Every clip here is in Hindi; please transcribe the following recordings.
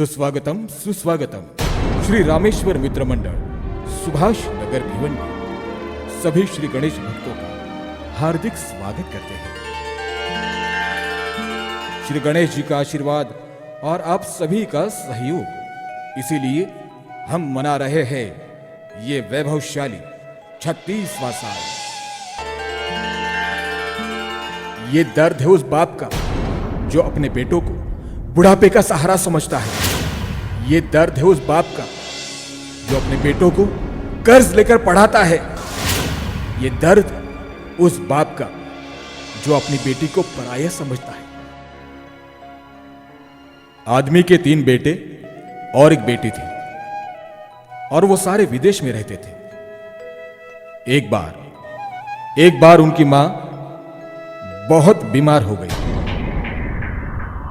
सुस्वागतम सुस्वागतम। श्री रामेश्वर मित्र मंडल सुभाष नगर भिवंडी सभी श्री गणेश भक्तों का हार्दिक स्वागत करते हैं। श्री गणेश जी का आशीर्वाद और आप सभी का सहयोग, इसीलिए हम मना रहे हैं ये वैभवशाली 36वां साल। ये दर्द है उस बाप का जो अपने बेटों को बुढ़ापे का सहारा समझता है। ये दर्द है उस बाप का जो अपने बेटों को कर्ज लेकर पढ़ाता है। ये दर्द उस बाप का जो अपनी बेटी को पराया समझता है। आदमी के 3 बेटे और एक बेटी थी और वो सारे विदेश में रहते थे। एक बार उनकी मां बहुत बीमार हो गई।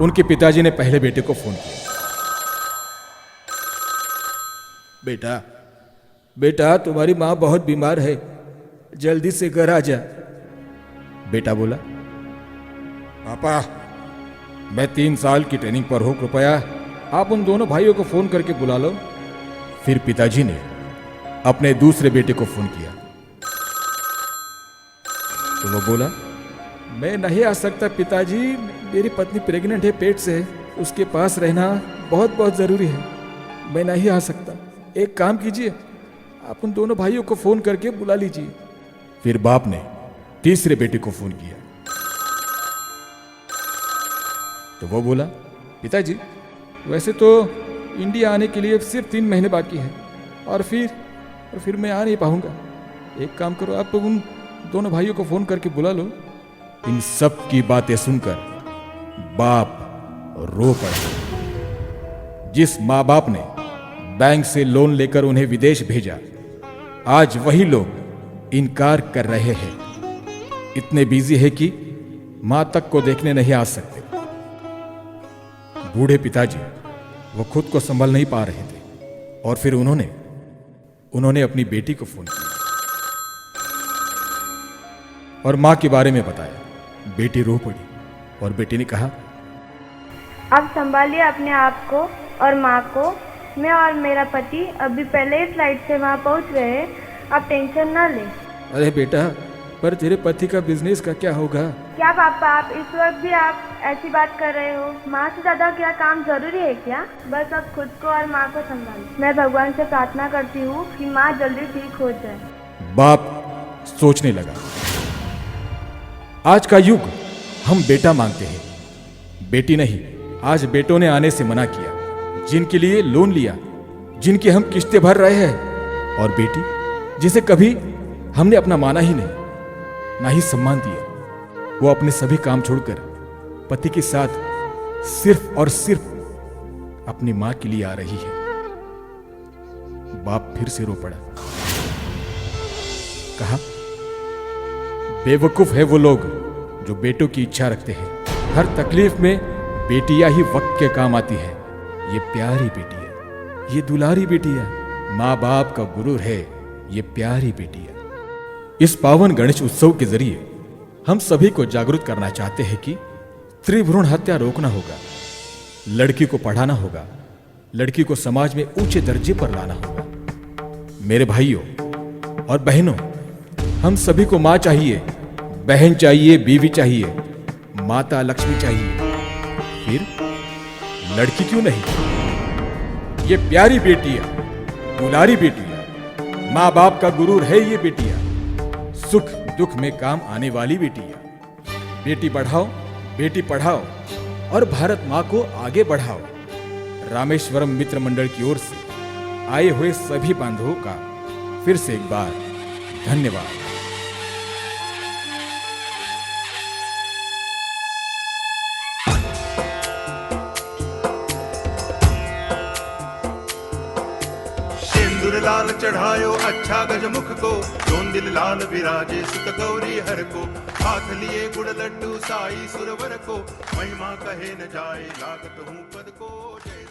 उनके पिताजी ने पहले बेटे को फोन किया। बेटा तुम्हारी मां बहुत बीमार है, जल्दी से घर आ जा। बेटा बोला, पापा मैं 3 साल की ट्रेनिंग पर हूं, कृपया आप उन दोनों भाइयों को फोन करके बुला लो। फिर पिताजी ने अपने दूसरे बेटे को फोन किया तो वो बोला, मैं नहीं आ सकता पिताजी, मेरी पत्नी प्रेग्नेंट है, पेट से, उसके पास रहना बहुत बहुत जरूरी है, मैं नहीं आ सकता। एक काम कीजिए, आप उन दोनों भाइयों को फोन करके बुला लीजिए। फिर बाप ने तीसरे बेटे को फोन किया तो वो बोला, पिताजी वैसे तो इंडिया आने के लिए सिर्फ 3 महीने बाकी है और फिर मैं आ नहीं पाऊंगा। एक काम करो, आप उन दोनों भाइयों को फोन करके बुला लो। इन सब की बातें सुनकर बाप रो पड़ा। जिस माँ बाप ने बैंक से लोन लेकर उन्हें विदेश भेजा, आज वही लोग इनकार कर रहे हैं। इतने बिजी है कि मां तक को देखने नहीं आ सकते। बूढ़े पिताजी वो खुद को संभाल नहीं पा रहे थे और फिर उन्होंने अपनी बेटी को फोन किया और मां के बारे में बताया। बेटी रो पड़ी और बेटी ने कहा, आप संभालिए अपने आप को और माँ को। मैं और मेरा पति अभी पहले ही फ्लाइट से वहाँ पहुँच गए हैं, आप टेंशन ना लें। अरे बेटा, पर तेरे पति का बिजनेस का क्या होगा? क्या पापा, आप इस वक्त भी आप ऐसी बात कर रहे हो? माँ से ज्यादा क्या काम जरूरी है क्या? बस अब खुद को और माँ को संभालिए। मैं भगवान से प्रार्थना करती हूँ कि माँ जल्दी ठीक हो जाए। बाप सोचने लगा, आज का युग हम बेटा मांगते हैं, बेटी नहीं। आज बेटों ने आने से मना किया, जिनके लिए लोन लिया, जिनकी हम किस्तें भर रहे हैं, और बेटी जिसे कभी हमने अपना माना ही नहीं, ना ही सम्मान दिया, वो अपने सभी काम छोड़कर पति के साथ सिर्फ और सिर्फ अपनी मां के लिए आ रही है। बाप फिर से रो पड़ा। कहा, बेवकूफ है वो लोग जो बेटों की इच्छा रखते हैं। हर तकलीफ में बेटियां ही वक्त के काम आती है। ये प्यारी बेटियां, ये दुलारी बेटियां, माँ बाप का गुरूर है ये प्यारी बेटियां। इस पावन गणेश उत्सव के जरिए हम सभी को जागरूक करना चाहते हैं कि त्रिभ्रूण हत्या रोकना होगा, लड़की को पढ़ाना होगा, लड़की को समाज में ऊंचे दर्जे पर लाना होगा। मेरे भाइयों और बहनों, हम सभी को मां चाहिए, बहन चाहिए, बीवी चाहिए, माता लक्ष्मी चाहिए, फिर लड़की क्यों नहीं? ये प्यारी बेटियां, दुलारी बेटियां, मां बाप का गुरूर है ये बेटियां, सुख दुख में काम आने वाली बेटियां। बेटी बढ़ाओ, बेटी पढ़ाओ और भारत मां को आगे बढ़ाओ। रामेश्वरम मित्र मंडल की ओर से आए हुए सभी बांधवों का फिर से एक बार धन्यवाद। सिंदूर लाल चढ़ायो अच्छा गजमुख को, जोन दिल लाल विराजे सुत गौरी हर को। हाथ लिए गुड़ लड्डू साई सुरवर को, महिमा कहे न जाए लागत हूँ पद को। जय